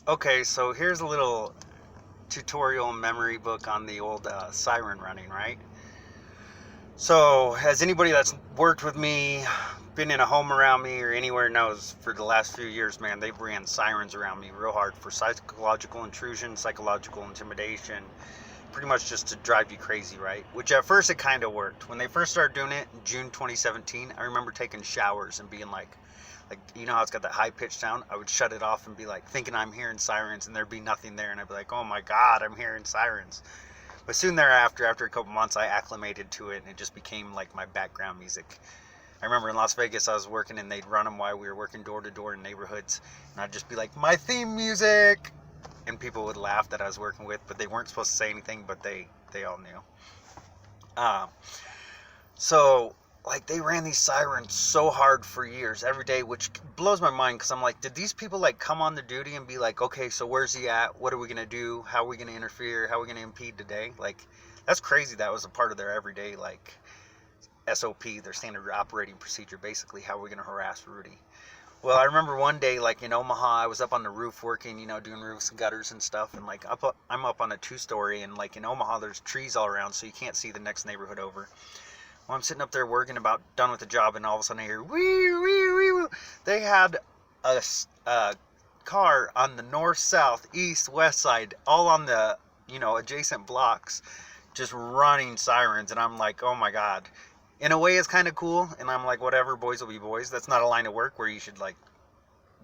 Okay, so here's a little tutorial memory book on the old siren running, right? So, as anybody that's worked with me, been in a home around me, or anywhere knows, for the last few years, man, they've ran sirens around me real hard for psychological intrusion, psychological intimidation, pretty much just to drive you crazy, right? Which at first it kind of worked. When they first started doing it in June 2017, I remember taking showers and being like you know how it's got that high pitched sound? I would shut it off and be like thinking I'm hearing sirens, and there'd be nothing there, and I'd be like, oh my god, I'm hearing sirens. But soon thereafter, after a couple months, I acclimated to it, and it just became like my background music. I remember in Las Vegas, I was working, and they'd run them while we were working door to door in neighborhoods, and I'd just be like, my theme music, and people would laugh that I was working with, but they weren't supposed to say anything, but they all knew. Um, so like they ran these sirens so hard for years, every day, which blows my mind because I'm like, did these people like come on the duty and be like, okay, so where's he at? What are we gonna do? How are we gonna interfere? How are we gonna impede today? Like, that's crazy. That was a part of their everyday like SOP, their standard operating procedure. Basically, how are we gonna harass Rudy? Well, I remember one day, like in Omaha, I was up on the roof working, doing roofs and gutters and stuff, and like I'm up on a two-story, and like in Omaha, there's trees all around, so you can't see the next neighborhood over. Well, I'm sitting up there working, about done with the job, and all of a sudden I hear wee wee wee wee. They had a car on the north, south, east, west side, all on the adjacent blocks, just running sirens, and I'm like, oh my god. In a way, it's kind of cool, and I'm like, whatever, boys will be boys. That's not a line of work where you should like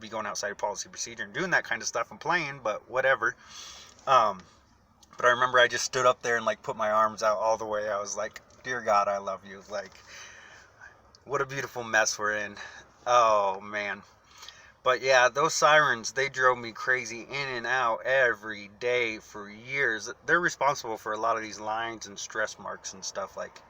be going outside of policy procedure and doing that kind of stuff and playing, but whatever. Um, but I remember I just stood up there and like put my arms out all the way. I was like, dear God, I love you. Like, what a beautiful mess we're in. Oh man. But yeah, those sirens, they drove me crazy in and out every day for years. They're responsible for a lot of these lines and stress marks and stuff. Like,